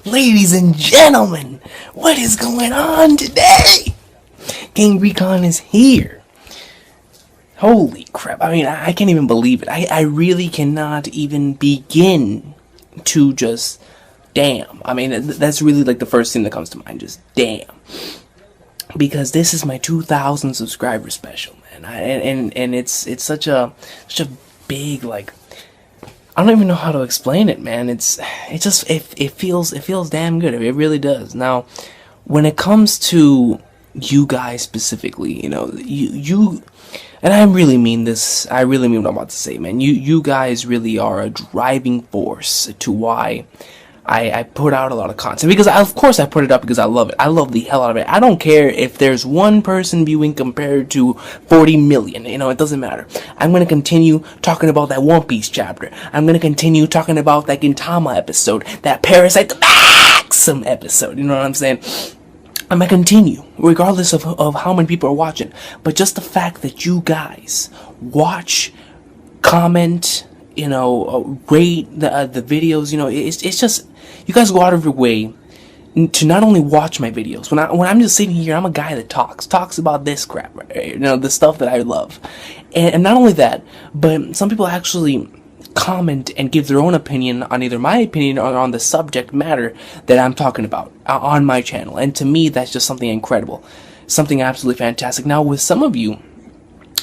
Ladies and gentlemen, what is going on today? King Recon is here. Holy crap. I mean, I can't even believe it. I really cannot even begin to just damn. I mean, that's really like the first thing that comes to mind. Just damn. Because this is my 2,000 subscriber special, man. And it's such a big, like, I don't even know how to explain it, man. It feels damn good. It really does. Now, when it comes to you guys specifically, you know, you and I really mean this. I really mean what I'm about to say, man. You guys really are a driving force to why I put out a lot of content, because of course I put it up because I love it. I love the hell out of it. I don't care if there's one person viewing compared to 40 million. You know, it doesn't matter. I'm going to continue talking about that One Piece chapter. I'm going to continue talking about that Gintama episode, that Parasite the Maxim episode. You know what I'm saying? I'm going to continue, regardless of how many people are watching. But just the fact that you guys watch, comment, you know, rate the videos, you know, it's just, you guys go out of your way to not only watch my videos. When I'm just sitting here, I'm a guy that talks about this crap, right? You know, the stuff that I love. And not only that, but some people actually comment and give their own opinion on either my opinion or on the subject matter that I'm talking about on my channel. And to me, that's just something incredible. Something absolutely fantastic. Now, with some of you,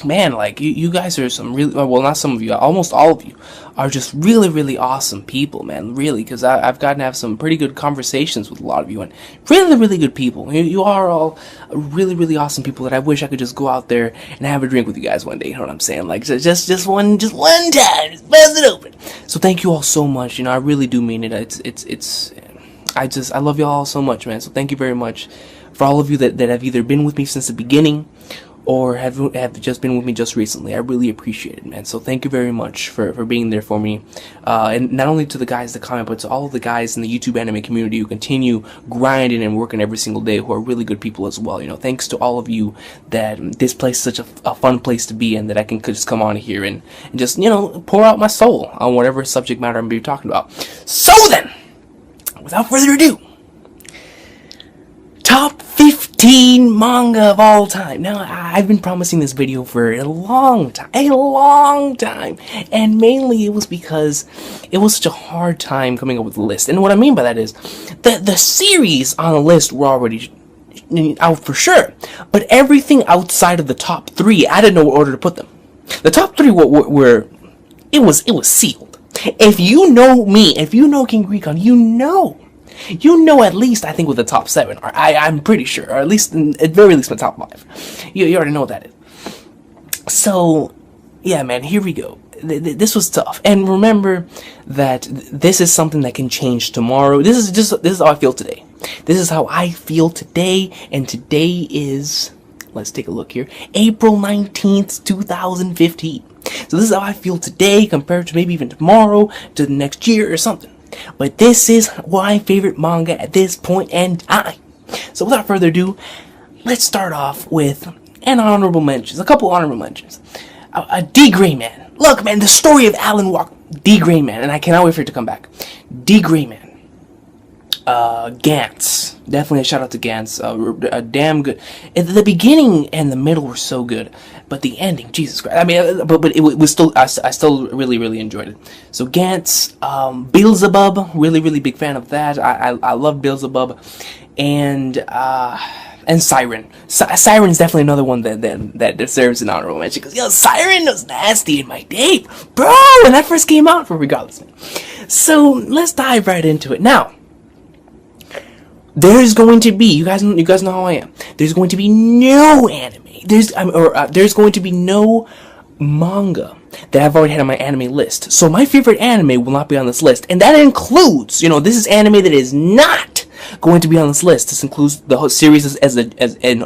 man, like, you guys are some really, well, not some of you, almost all of you are just really, really awesome people, man, really, because I've gotten to have some pretty good conversations with a lot of you, and really, really good people. You are all really, really awesome people that I wish I could just go out there and have a drink with you guys one day, you know what I'm saying, like, just one time, just buzz it open. So thank you all so much, you know, I really do mean it. I love you all so much, man, so thank you very much for all of you that have either been with me since the beginning, or have just been with me just recently. I really appreciate it, man. So thank you very much for being there for me. And not only to the guys that comment, but to all of the guys in the YouTube anime community who continue grinding and working every single day, who are really good people as well. You know, thanks to all of you that this place is such a fun place to be in, that I can just come on here and just, you know, pour out my soul on whatever subject matter I'm going to be talking about. So then, without further ado, top 15 manga of all time. Now, I've been promising this video for a long time, and mainly it was because it was such a hard time coming up with a list. And what I mean by that is that the series on the list were already out for sure, but everything outside of the top 3, I didn't know what order to put them. The top 3 were it was sealed. If you know me, if you know King Recon, you know at least, I think, with the top 7, or I'm pretty sure, or at least, at very least, my top 5. You already know what that is. So, yeah, man, here we go. This was tough, and remember that this is something that can change tomorrow. This is how I feel today. This is how I feel today, and today is, let's take a look here, April 19th, 2015. So this is how I feel today compared to maybe even tomorrow, to the next year or something. But this is my favorite manga at this point in time. So without further ado, let's start off with a couple honorable mentions. D. Gray Man. Look, man, the story of Alan Walker. D. Gray Man, and I cannot wait for it to come back. D. Gray Man. Gantz. Definitely a shout out to Gantz. Damn good. The beginning and the middle were so good, but the ending, Jesus Christ. I mean, but it was still, I still really, really enjoyed it. So Gantz, Beelzebub, really, really big fan of that. I love Beelzebub, and Siren. Siren's definitely another one that deserves an honorable mention, because, yo, Siren was nasty in my day, bro, when that first came out, regardless, man. So let's dive right into it. Now, there's going to be, you guys know how I am. There's going to be no anime. There's going to be no manga that I've already had on my anime list. So my favorite anime will not be on this list, and that includes, you know, this is anime that is not going to be on this list. This includes the whole series in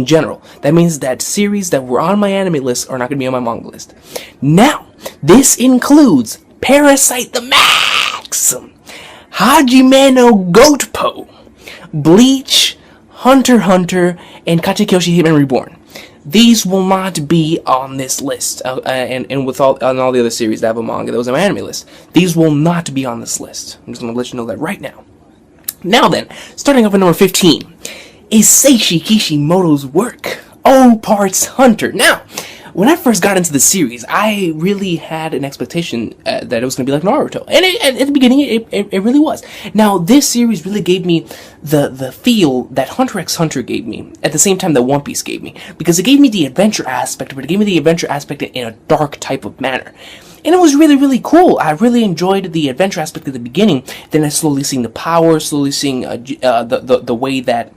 general. That means that series that were on my anime list are not going to be on my manga list. Now, this includes Parasite the Maxim, Hajime no Goatpo, Bleach, Hunter x Hunter, and Kachikoshi Hitman Reborn. these will not be on this list. And with all the other series that have a manga that was on my anime list, these will not be on this list. I'm just going to let you know that right now. Now then, starting off at number 15 is Seishi Kishimoto's work, O Parts Hunter. Now, when I first got into the series, I really had an expectation that it was going to be like Naruto. And at the beginning, it really was. Now, this series really gave me the feel that Hunter x Hunter gave me, at the same time that One Piece gave me. Because it gave me the adventure aspect, but it gave me the adventure aspect in a dark type of manner. And it was really, really cool. I really enjoyed the adventure aspect at the beginning. Then I slowly seeing the power, slowly seeing the way that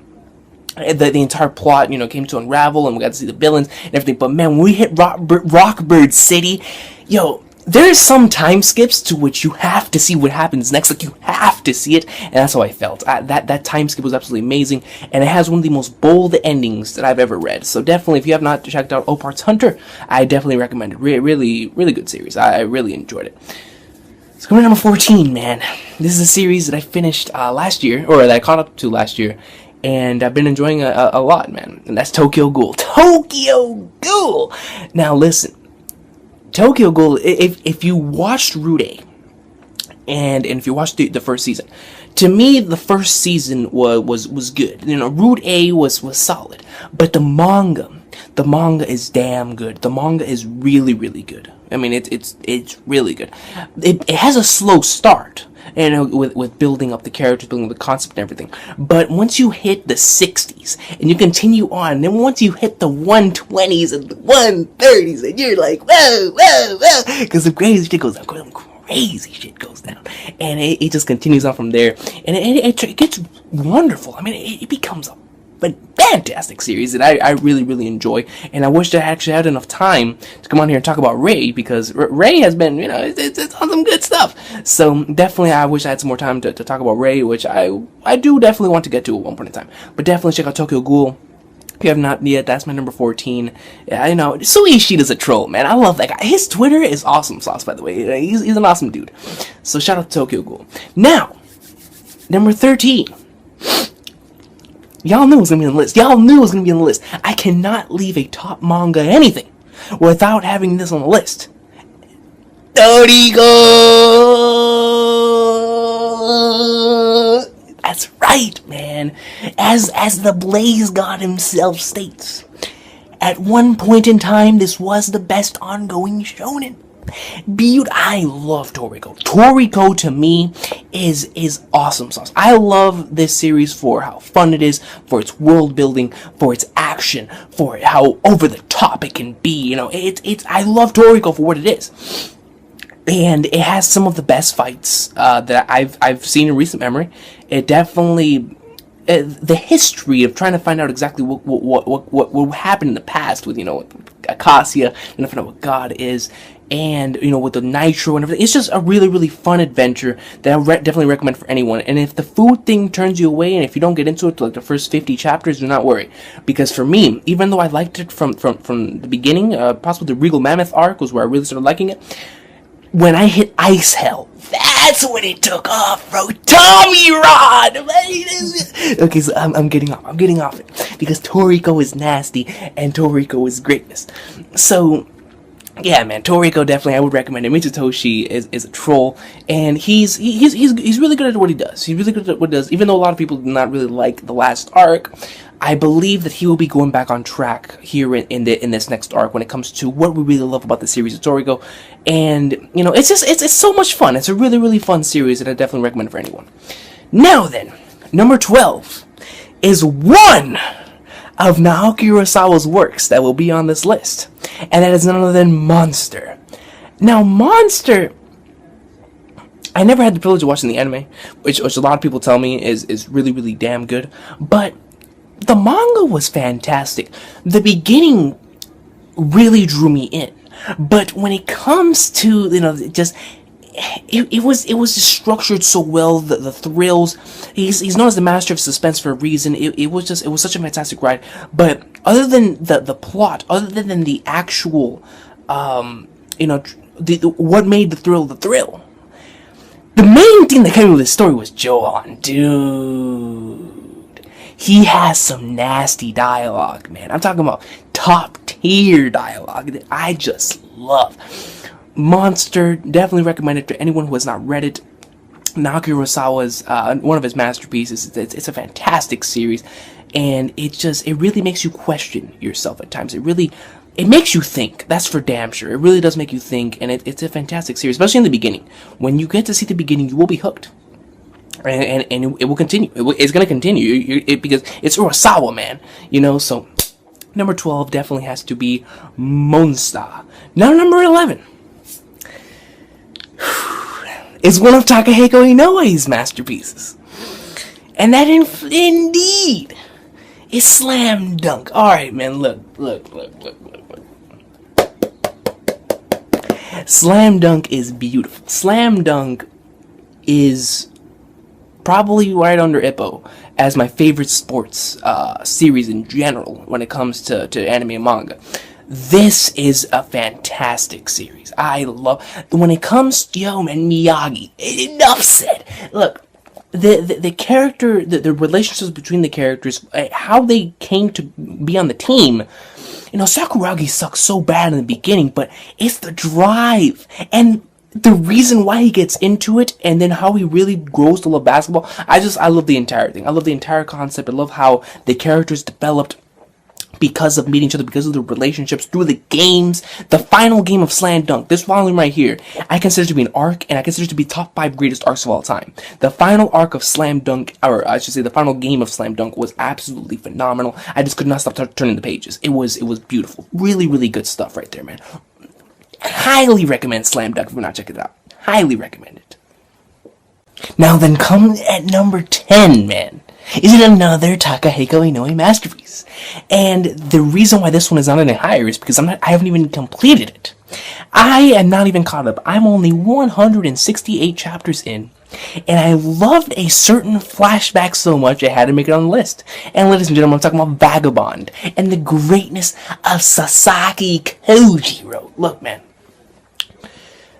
the entire plot, came to unravel, and we got to see the villains and everything. But man, when we hit Rockbird City, there's some time skips to which you have to see what happens next. Like, you have to see it, and that's how I felt. That time skip was absolutely amazing, and it has one of the most bold endings that I've ever read. So definitely, if you have not checked out O Parts Hunter, I definitely recommend it. Really, really good series. I really enjoyed it. So coming to number 14, man. This is a series that I finished last year, or that I caught up to last year. And I've been enjoying a lot, man. And that's Tokyo Ghoul. Tokyo Ghoul! Now, listen. Tokyo Ghoul, if you watched Route A, and if you watched the first season, to me, the first season was good. Route A was solid. But the manga is damn good. The manga is really, really good. I mean, it's really good. It has a slow start. With building up the characters, building up the concept and everything. But once you hit the 60s, and you continue on, then once you hit the 120s and the 130s, and you're like, whoa, because the crazy shit goes down. Crazy shit goes down. And it just continues on from there. And it gets wonderful. I mean, it becomes a fantastic series that I really, really enjoy, and I wish I actually had enough time to come on here and talk about Ray, because Ray has been, it's on some good stuff. So definitely, I wish I had some more time to talk about Ray, which I do definitely want to get to at one point in time. But definitely check out Tokyo Ghoul. If you have not yet, that's my number 14. Yeah, Sui Ishida's a troll, man. I love that guy. His Twitter is awesome sauce, by the way. He's an awesome dude. So shout out to Tokyo Ghoul. Now, number 13. Y'all knew it was going to be on the list. Y'all knew it was going to be on the list. I cannot leave a top manga anything without having this on the list. Toriko! That's right, man. As the Blaze God himself states, at one point in time, this was the best ongoing shonen. I love Toriko. Toriko, to me, is awesome sauce. I love this series for how fun it is, for its world building, for its action, for how over the top it can be. I love Toriko for what it is. And it has some of the best fights that I've seen in recent memory. It definitely, the history of trying to find out exactly what happened in the past with Acacia, and to find out what God is, and with the nitro and everything. It's just a really, really fun adventure that I definitely recommend for anyone. And if the food thing turns you away, and if you don't get into it to like the first 50 chapters, do not worry, because for me, even though I liked it from the beginning, possibly the Regal Mammoth arc was where I really started liking it. When I hit Ice Hell, that's when it took off, bro. Tommy Rod! Okay, so I'm getting off it. Because Toriko is nasty, and Toriko is greatness. So, yeah, man, Toriko definitely, I would recommend it. Mitsutoshi is a troll, and he's really good at what he does. He's really good at what he does, even though a lot of people do not really like the last arc. I believe that he will be going back on track here in this next arc when it comes to what we really love about the series of Toriko. And, it's so much fun. It's a really, really fun series that I definitely recommend for anyone. Now then, number 12 is one of Naoki Urasawa's works that will be on this list. And that is none other than Monster. Now, Monster, I never had the privilege of watching the anime, which a lot of people tell me is really, really damn good. But the manga was fantastic. The beginning really drew me in. But when it comes to, it was just structured so well. The thrills. He's known as the master of suspense for a reason. It was such a fantastic ride. But other than the plot, other than the actual, what made the thrill the thrill. The main thing that came with this story was Johan, dude. He has some nasty dialogue, man. I'm talking about top tier dialogue that I just love. Monster, definitely recommend it to anyone who has not read it. Naoki Urasawa's one of his masterpieces. It's a fantastic series, and it really makes you question yourself at times. It makes you think. That's for damn sure. It really does make you think, and it's a fantastic series, especially in the beginning. When you get to see the beginning, you will be hooked, and it will continue. It's going to continue because it's Urasawa, man. So number 12 definitely has to be Monster. Now number 11 is one of Takahiko Inoue's masterpieces, and that indeed is Slam Dunk. All right, man. Look. Slam Dunk is beautiful. Slam Dunk is probably right under Ippo as my favorite sports series in general when it comes to anime and manga. This is a fantastic series. I love when it comes to Miyagi. Enough said. Look, the character, the relationships between the characters, how they came to be on the team. Sakuragi sucks so bad in the beginning, but it's the drive and the reason why he gets into it, and then how he really grows to love basketball. I love the entire thing. I love the entire concept. I love how the characters developed because of meeting each other, because of the relationships through the games. The final game of Slam Dunk, this volume right here, I consider to be an arc, and I consider it to be top 5 greatest arcs of all time. The final arc of Slam Dunk, or I should say the final game of Slam Dunk, was absolutely phenomenal. I just could not stop turning the pages. It was beautiful. Really, really good stuff right there, man. Highly recommend Slam Dunk if you're not checking it out. Highly recommend it. Now then, come at number 10, man. Is it another Takahiko Inoue masterpiece? And the reason why this one is not any higher is because I haven't even completed it. I am not even caught up. I'm only 168 chapters in, and I loved a certain flashback so much I had to make it on the list. And ladies and gentlemen, I'm talking about Vagabond and the greatness of Sasaki Kojiro. Look, man.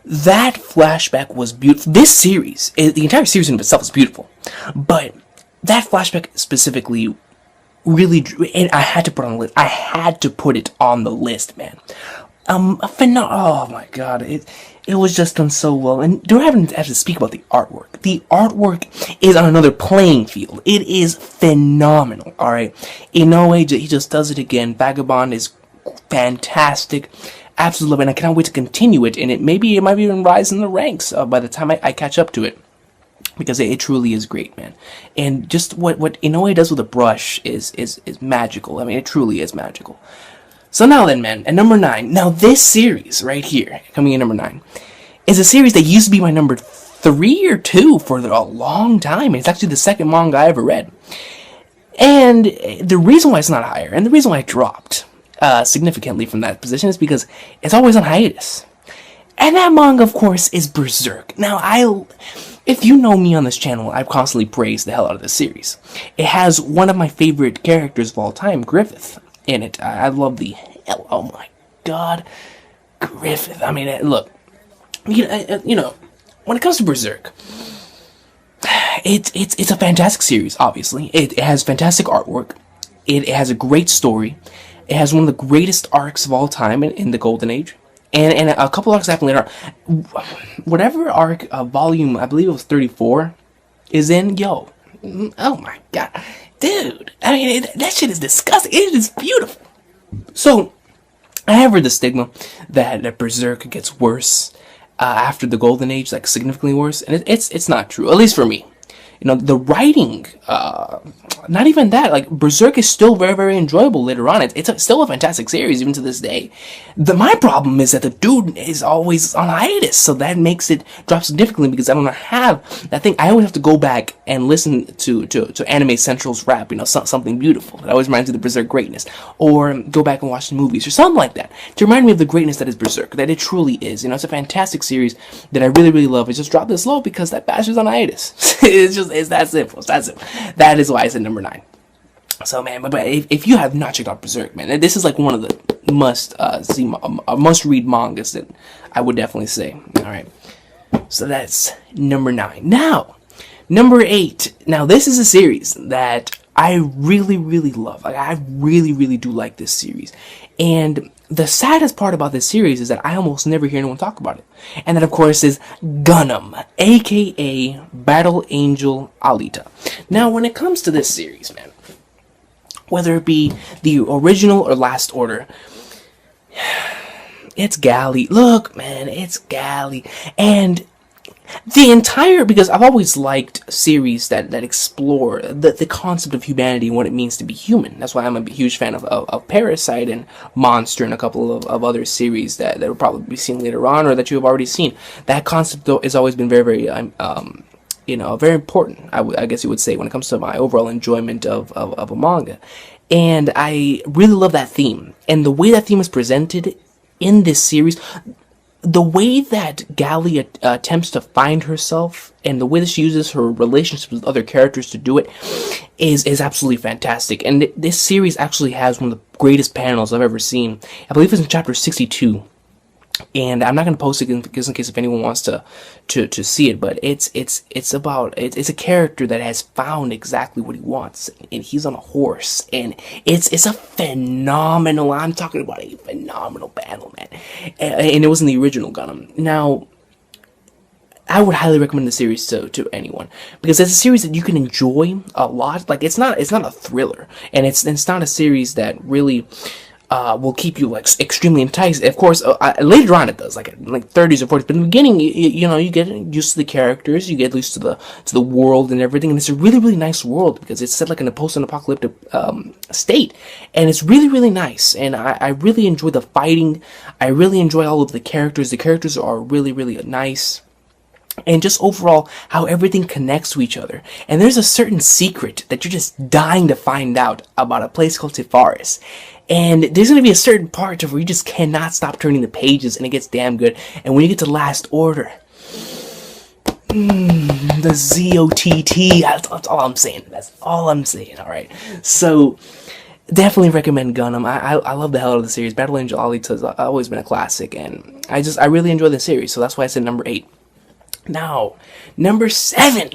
That flashback was beautiful. This series, the entire series in itself is beautiful, but that flashback specifically really drew, and I had to put it on the list. I had to put it on the list, man. Oh my god, it was just done so well. And do I have to speak about the artwork? The artwork is on another playing field. It is phenomenal. All right, Inoue, he just does it again. Vagabond is fantastic. Absolutely love it, and I cannot wait to continue it, and it might even rise in the ranks by the time I catch up to it, because it truly is great, man. And just what Inoue does with a brush is magical. I mean, it truly is magical. So now then, man, at number 9, now this series right here, coming in number 9, is a series that used to be my number 3 or 2 for a long time. It's actually the second manga I ever read. And the reason why it's not higher, and the reason why I dropped significantly from that position, is because it's always on hiatus. And that manga, of course, is Berserk. Now, if you know me on this channel, I've constantly praised the hell out of this series. It has one of my favorite characters of all time, Griffith, in it. I love the hell. Oh my god, Griffith. I mean, look, when it comes to Berserk, it's a fantastic series. Obviously, it has fantastic artwork. It has a great story. It has one of the greatest arcs of all time in the Golden Age. And a couple arcs happen later. Whatever arc, volume, I believe it was 34, is in, oh my god. Dude, I mean, that shit is disgusting. It is beautiful. So, I have heard the stigma that Berserk gets worse after the Golden Age, like significantly worse. And it's not true, at least for me. The writing, not even that, like, Berserk is still very, very enjoyable later on. It's still a fantastic series, even to this day. My problem is that the dude is always on hiatus, so that makes it drop significantly, because I don't have that thing. I always have to go back and listen to Anime Central's rap, something beautiful. That always reminds me of the Berserk greatness. Or go back and watch the movies, or something like that, to remind me of the greatness that is Berserk, that it truly is. It's a fantastic series that I really, really love. It's just dropped this low because that bastard's on hiatus. It's that simple. It's that simple. That is why it's at number 9. So, man, but if you have not checked out Berserk, man, this is like one of the must-read mangas that I would definitely say. All right. So that's number 9. Now, number 8. Now, this is a series that I really, really love. Like, I really, really do like this series. And the saddest part about this series is that I almost never hear anyone talk about it. And that, of course, is Gundam, aka Battle Angel Alita. Now, when it comes to this series, man, whether it be the original or Last Order, it's galley. Look, man, it's galley. And the entire, because I've always liked series that explore the concept of humanity and what it means to be human. That's why I'm a huge fan of Parasite and Monster and a couple of other series that will probably be seen later on or that you have already seen. That concept, though, has always been very, very, very important, I guess you would say, when it comes to my overall enjoyment of a manga. And I really love that theme. And the way that theme is presented in this series, the way that Galli attempts to find herself and the way that she uses her relationships with other characters to do it is absolutely fantastic. And this series actually has one of the greatest panels I've ever seen. I believe it's in chapter 62. And I'm not going to post it in case if anyone wants to see it, but it's a character that has found exactly what he wants, and he's on a horse, and it's a phenomenal. I'm talking about a phenomenal battle, man, and it was in the original Gundam. Now, I would highly recommend the series to anyone because it's a series that you can enjoy a lot. Like it's not a thriller, and it's not a series that really will keep you like extremely enticed. Of course, later on it does, like 30s or 40s. But in the beginning, you get used to the characters, you get used to the world and everything, and it's a really, really nice world because it's set like in a post-apocalyptic state, and it's really, really nice. And I really enjoy the fighting. I really enjoy all of the characters. The characters are really, really nice. And just overall, how everything connects to each other. And there's a certain secret that you're just dying to find out about a place called Tifaris. And there's going to be a certain part where you just cannot stop turning the pages, and it gets damn good. And when you get to Last Order, the ZOTT, that's all I'm saying. That's all I'm saying, alright? So, definitely recommend Gundam. I love the hell out of the series. Battle Angel Alita has always been a classic, and I really enjoy the series, so that's why I said number 8. Now, number 7,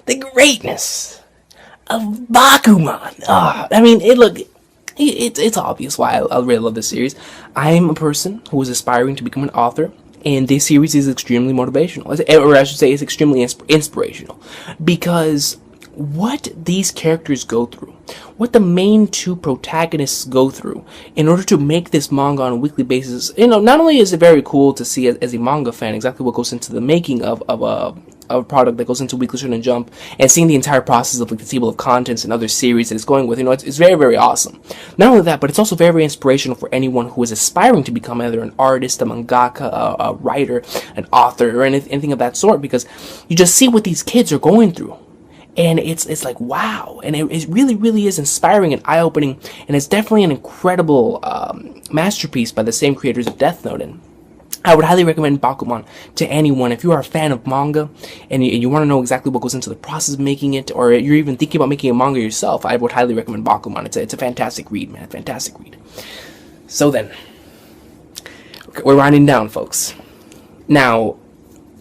the greatness of Bakuman. It's obvious why I really love this series. I'm a person who is aspiring to become an author, and this series is extremely motivational, or I should say, it's extremely inspirational, because what these characters go through, what the main two protagonists go through in order to make this manga on a weekly basis, not only is it very cool to see as a manga fan exactly what goes into the making of a product that goes into Weekly Shonen Jump, and seeing the entire process of like the table of contents and other series that it's going with, it's very, very awesome. Not only that, but it's also very, very inspirational for anyone who is aspiring to become either an artist, a mangaka, a writer, an author, or anything of that sort, because you just see what these kids are going through. And it's like, wow. And it really, really is inspiring and eye-opening. And it's definitely an incredible masterpiece by the same creators of Death Note. And I would highly recommend Bakuman to anyone. If you are a fan of manga and you want to know exactly what goes into the process of making it, or you're even thinking about making a manga yourself, I would highly recommend Bakuman. It's a fantastic read, man. Fantastic read. So then, okay, we're winding down, folks. Now,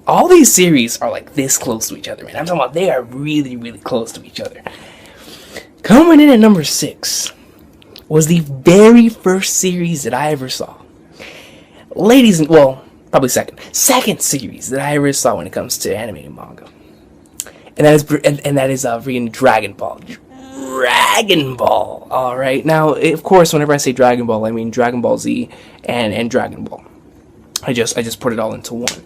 all these series are like this close to each other, man. I'm talking about they are really, really close to each other. Coming in at number 6 was the very first series that I ever saw. Probably second series that I ever saw when it comes to anime and manga. And that is freaking Dragon Ball. Dragon Ball. Alright. Now, of course, whenever I say Dragon Ball, I mean Dragon Ball Z and Dragon Ball. I just put it all into one.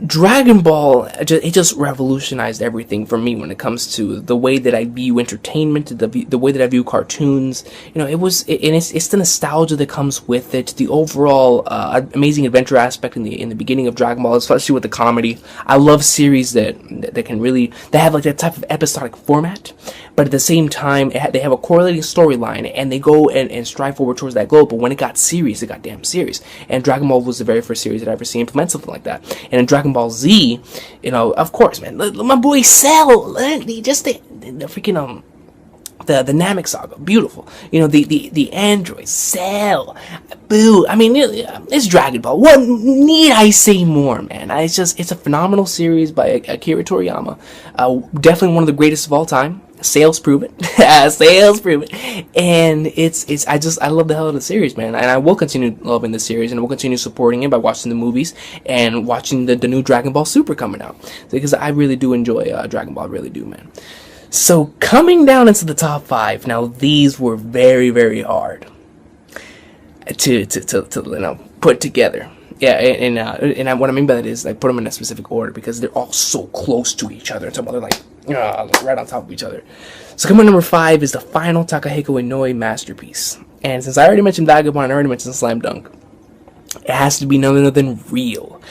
Dragon Ball, it just revolutionized everything for me when it comes to the way that I view entertainment, the way that I view cartoons. It's the nostalgia that comes with it, the overall amazing adventure aspect in the beginning of Dragon Ball, especially with the comedy. I love series that have like that type of episodic format, but at the same time they have a correlating storyline, and they go and strive forward towards that goal. But when it got serious, it got damn serious. And Dragon Ball was the very first series that I ever seen implement something like that. And in Dragon Ball Z, of course, man, my boy Cell, just the freaking the Namek Saga, beautiful. The android Cell, boo. I mean, it's Dragon Ball. What need I say more, man? It's a phenomenal series by Akira Toriyama. Definitely one of the greatest of all time. Sales proven. Sales proven. And I love the hell of the series, man. And I will continue loving the series, and I will continue supporting it by watching the movies and watching the new Dragon Ball Super coming out, because I really do enjoy Dragon Ball. I really do, man. So coming down into the top 5, now these were very, very hard to put together. Yeah, and what I mean by that is, like, put them in a specific order, because they're all so close to each other. They're like right on top of each other. So coming number 5 is the final Takahiko Inoue masterpiece. And since I already mentioned Vagabond and I already mentioned Slam Dunk, it has to be none other than Real.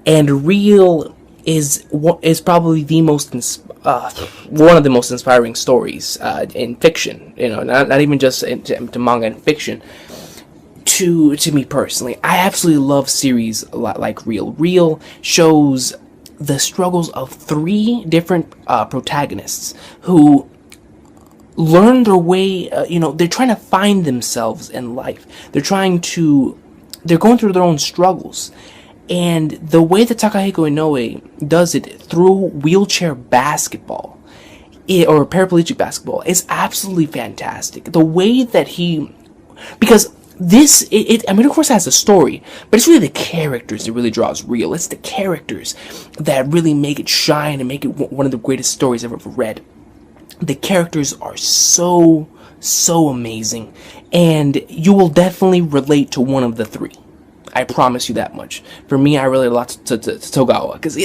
And Real is probably the most one of the most inspiring stories in fiction. Not even just to manga and fiction. To me personally, I absolutely love series a lot like Real. Real shows the struggles of 3 different protagonists who learn their way. They're trying to find themselves in life. They're going through their own struggles, and the way that Takahiko Inoue does it through wheelchair basketball, or paraplegic basketball, is absolutely fantastic. The way that because of course it has a story, but it's really the characters that really draws Real. It's the characters that really make it shine and make it one of the greatest stories I've ever read. The characters are so amazing, and you will definitely relate to one of the 3. I promise you that much. For me, I relate a lot to Togawa, because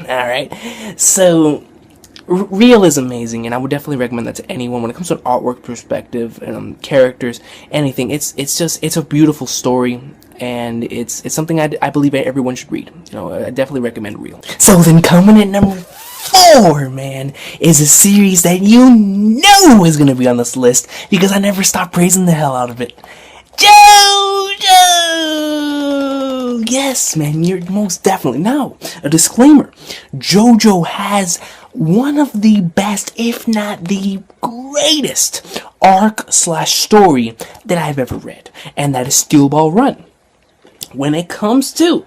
alright, so Real is amazing, and I would definitely recommend that to anyone. When it comes to an artwork perspective and characters, anything, it's a beautiful story, and it's something I believe everyone should read. I definitely recommend Real. So then coming at number 4, man, is a series that is gonna be on this list, because I never stop praising the hell out of it. JoJo! Yes, man, you're most definitely. Now, a disclaimer. JoJo has one of the best, if not the greatest, arc/story that I've ever read, and that is Steel Ball Run. When it comes to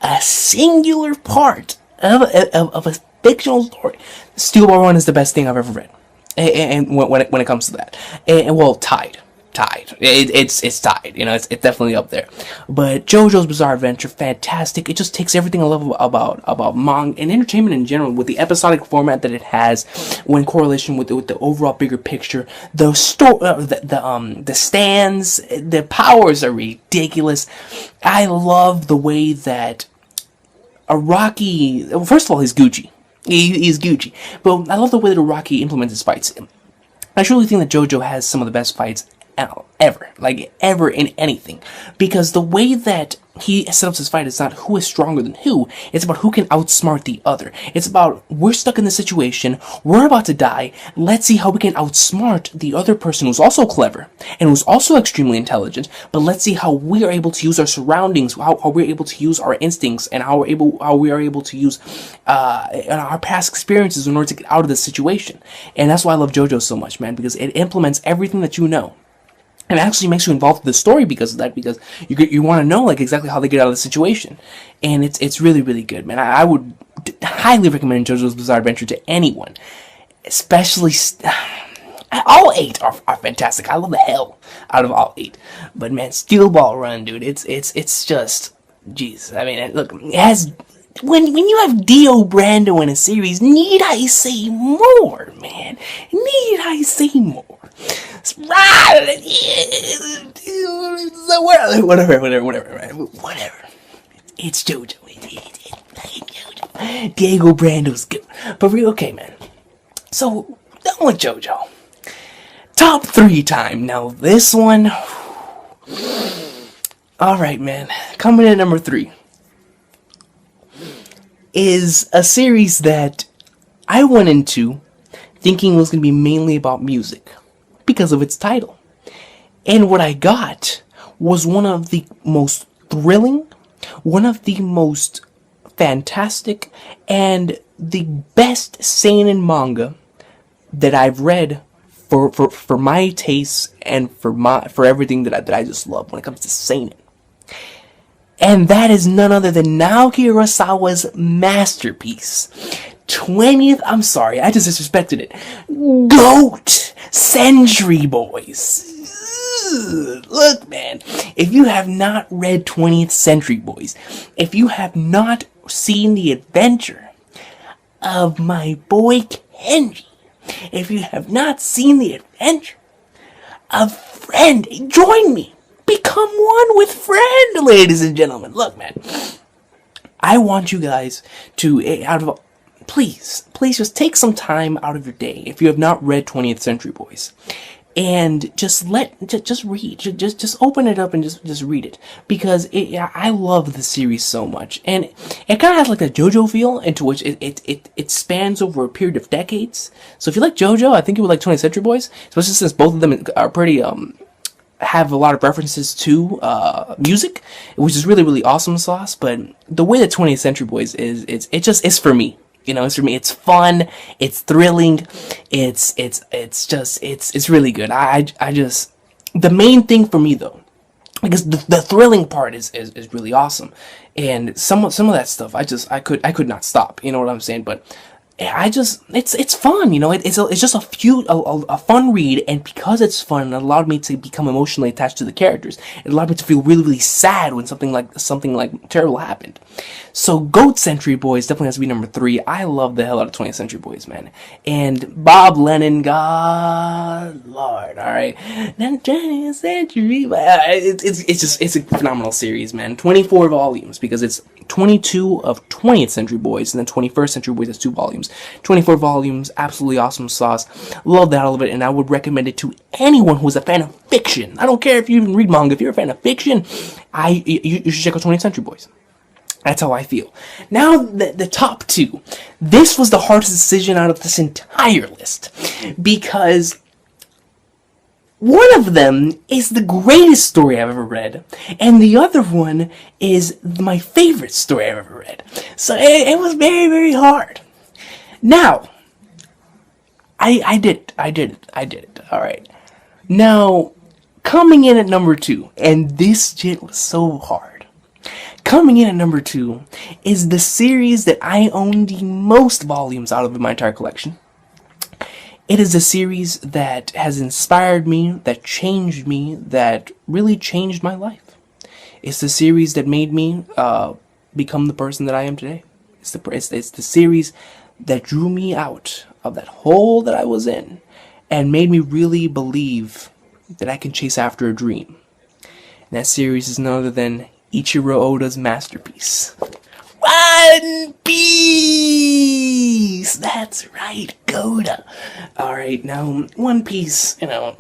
a singular part of a fictional story, Steel Ball Run is the best thing I've ever read. And when it comes to that, well, tied. It's tied. It's definitely up there. But JoJo's Bizarre Adventure, fantastic. It just takes everything I love about manga and entertainment in general, with the episodic format that it has, in correlation with the overall bigger picture. The stands, the powers are ridiculous. I love the way that Araki. Well, first of all, he's Gucci. He's Gucci. But I love the way that Araki implements his fights. I truly think that JoJo has some of the best fights ever in anything, because the way that he sets up his fight is not who is stronger than who. It's about who can outsmart the other. It's about, we're stuck in this situation, we're about to die, let's see how we can outsmart the other person who's also clever and who's also extremely intelligent, but let's see how we are able to use our surroundings, how we're able to use our instincts, and how we are able to use our past experiences in order to get out of this situation. And that's why I love JoJo so much, man, because it implements everything that you know. And it actually makes you involved in the story because of that, because you want to know exactly how they get out of the situation. And it's really, really good, man. I would highly recommend JoJo's Bizarre Adventure to anyone. Especially, all 8 are fantastic. I love the hell out of all 8. But man, Steel Ball Run, dude, it's just, jeez. I mean, look, it has, when you have Dio Brando in a series, need I say more, man? Need I say more? Whatever, right? Whatever. It's JoJo. JoJo. Diego Brando's good. But okay, man. So, done with JoJo. Top 3 time. Now, this one. Alright, man. Coming in at number 3 is a series that I went into thinking was going to be mainly about music, because of its title. And what I got was one of the most thrilling, one of the most fantastic, and the best seinen manga that I've read for my tastes and for everything that I just love when it comes to seinen. And that is none other than Naoki Urasawa's masterpiece, 20th, I'm sorry, I just disrespected it. GOAT Century Boys. Look, man, if you have not read 20th Century Boys, if you have not seen the adventure of my boy Kenji, if you have not seen the adventure of Friend, join me. Become one with Friend, ladies and gentlemen. Look, man, I want you guys to, please just take some time out of your day if you have not read 20th Century Boys, and just read, just open it up and just read it, because I love the series so much, and it kind of has like a JoJo feel, into which it spans over a period of decades. So if you like JoJo, I think you would like 20th Century Boys, especially since both of them are pretty have a lot of references to music, which is really awesome sauce. But the way that 20th Century Boys is, it's for me. You know, it's for me. It's fun. It's thrilling. It's really good. I just, the main thing for me though, because the thrilling part is really awesome, and some of that stuff I could not stop. You know what I'm saying? But it's fun, you know. It's just a fun read, and because it's fun, it allowed me to become emotionally attached to the characters. It allowed me to feel really sad when something like terrible happened. So GOAT Century Boys definitely has to be number 3. I love the hell out of 20th Century Boys, man. And Bob Lennon, God Lord, all right. Then 20th Century, it's a phenomenal series, man. 24 volumes, because it's 22 of 20th Century Boys, and then 21st Century Boys has 2 volumes. 24 volumes, absolutely awesome sauce. Love that all of it, and I would recommend it to anyone who is a fan of fiction. I don't care if you even read manga. If you're a fan of fiction, you should check out 20th Century Boys. That's how I feel. Now, the top 2. This was the hardest decision out of this entire list, because one of them is the greatest story I've ever read, and the other one is my favorite story I've ever read. So it was very hard. Now, I did it. All right. Now, coming in at number 2, and this shit was so hard. Coming in at number 2 is the series that I own the most volumes out of in my entire collection. It is a series that has inspired me, that changed me, that really changed my life. It's the series that made me become the person that I am today. It's the series that drew me out of that hole that I was in and made me really believe that I can chase after a dream. And that series is none other than Ichiro Oda's masterpiece, One Piece! That's right, Goda. Alright, now, One Piece, you know,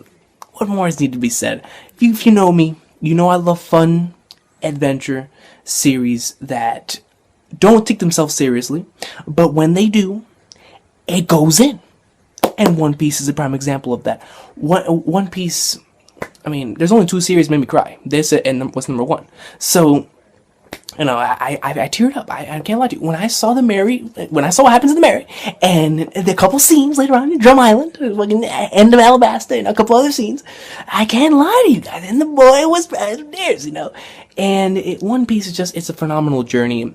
what more is needed to be said? If you know me, you know I love fun, adventure series that don't take themselves seriously, but when they do, it goes in. And One Piece is a prime example of that. One Piece, I mean, there's only 2 series made me cry. This and what's number 1. So, you know, I teared up. I can't lie to you. When I saw what happens in the Mary, and the couple scenes later on in Drum Island, fucking end of Alabasta, and a couple other scenes, I can't lie to you guys. And the boy was proud of theirs, you know. And One Piece is just, it's a phenomenal journey,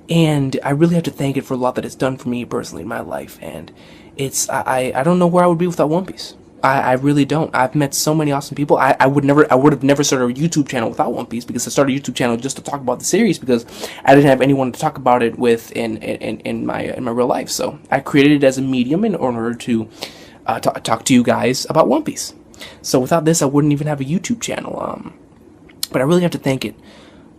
and I really have to thank it for a lot that it's done for me personally in my life. And I don't know where I would be without One Piece. I really don't. I've met so many awesome people. I would have never started a YouTube channel without One Piece, because I started a YouTube channel just to talk about the series, because I didn't have anyone to talk about it with in my real life. So I created it as a medium in order to talk to you guys about One Piece. So without this, I wouldn't even have a YouTube channel. But I really have to thank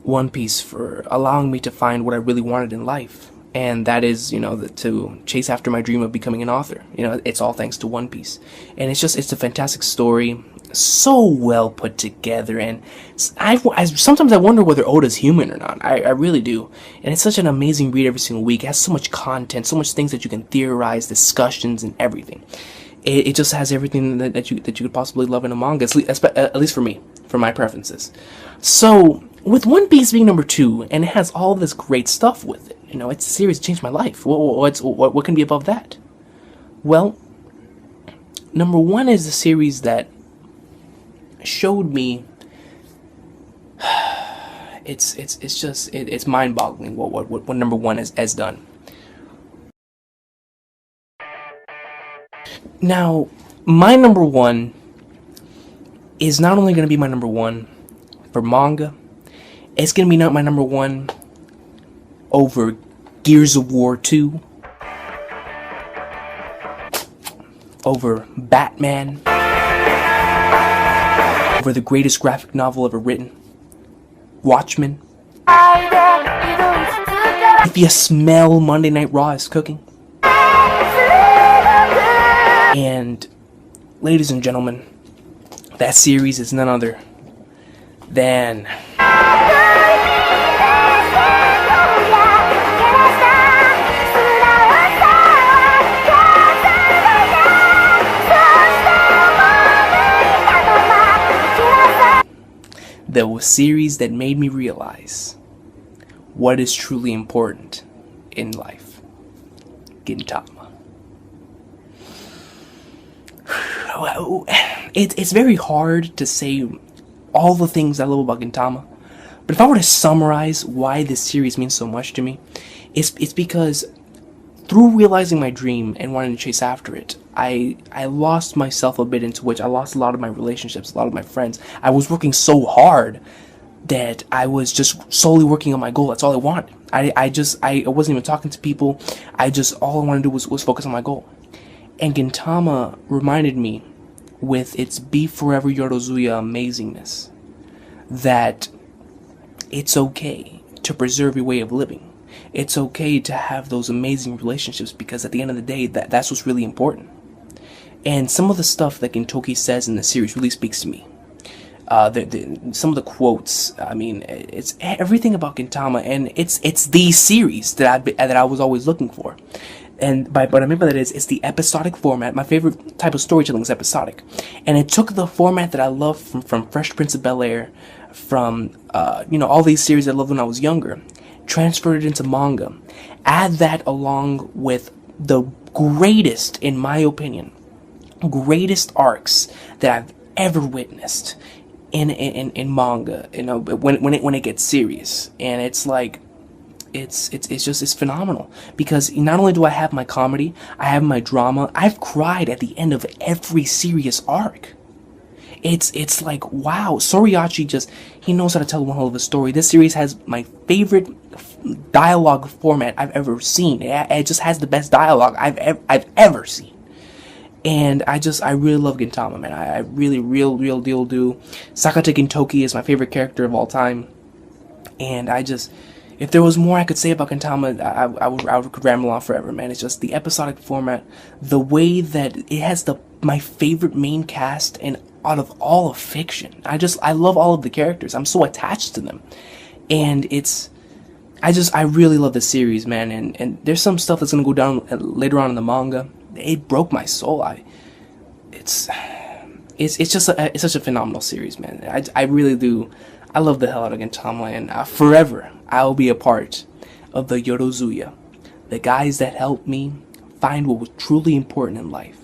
One Piece for allowing me to find what I really wanted in life. And that is, you know, to chase after my dream of becoming an author. You know, it's all thanks to One Piece. And it's a fantastic story, so well put together. And sometimes I wonder whether Oda's human or not. I really do. And it's such an amazing read every single week. It has so much content, so much things that you can theorize, discussions, and everything. It just has everything that you could possibly love in a manga, at least for me, for my preferences. So, with One Piece being number 2, and it has all this great stuff with it, you know, it's a series that changed my life. What can be above that? Well, number 1 is a series that showed me. It's mind-boggling what number 1 has done. Now, my number one is not only going to be my number one for manga, it's going to be not my number one over Gears of War 2, over Batman, over the greatest graphic novel ever written, Watchmen. If you smell Monday Night Raw is cooking. And, ladies and gentlemen, that series is none other than the series that made me realize what is truly important in life. Gintama. It's very hard to say all the things I love about Gintama, but if I were to summarize why this series means so much to me, it's because through realizing my dream and wanting to chase after it, I lost myself a bit, into which I lost a lot of my relationships, a lot of my friends. I was working so hard that I was just solely working on my goal. That's all I wanted. I wasn't even talking to people. All I wanted to do was focus on my goal. And Gintama reminded me, with its Be Forever Yorozuya amazingness, that it's okay to preserve your way of living. It's okay to have those amazing relationships, because at the end of the day, that's what's really important. And some of the stuff that Gintoki says in the series really speaks to me. Some of the quotes, I mean, it's everything about Gintama, and it's the series that I was always looking for. And by what I mean by that is, it's the episodic format. My favorite type of storytelling is episodic. And it took the format that I loved from Fresh Prince of Bel-Air, from, all these series I loved when I was younger, transferred it into manga. Add that along with the greatest, in my opinion, greatest arcs that I've ever witnessed in manga, when it gets serious. And it's like, it's phenomenal, because not only do I have my comedy, I have my drama. I've cried at the end of every serious arc. It's like, wow, Soriachi he knows how to tell one hell of a story. This series has my favorite dialogue format I've ever seen. It just has the best dialogue I've ever seen. And I really love Gintama, man. I really, real deal do. Sakata Gintoki is my favorite character of all time. And if there was more I could say about Gintama, I could ramble on forever, man. It's just the episodic format, the way that it has my favorite main cast and out of all of fiction. I love all of the characters. I'm so attached to them. And I really love the series, man. And there's some stuff that's gonna go down later on in the manga. It broke my soul. It's such a phenomenal series, man. I really do. I love the hell out of Gintama, and forever I'll be a part of the Yorozuya, the guys that helped me find what was truly important in life.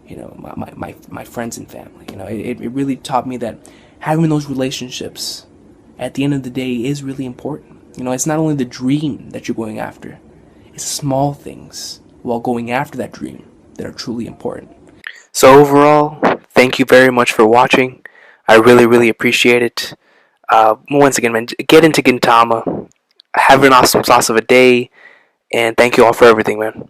My friends and family. It really taught me that having those relationships at the end of the day is really important. It's not only the dream that you're going after, it's small things while going after that dream that are truly important. So overall, thank you very much for watching. I really appreciate it. Once again, man, get into Gintama. Have an awesome sauce of a day, and thank you all for everything, man.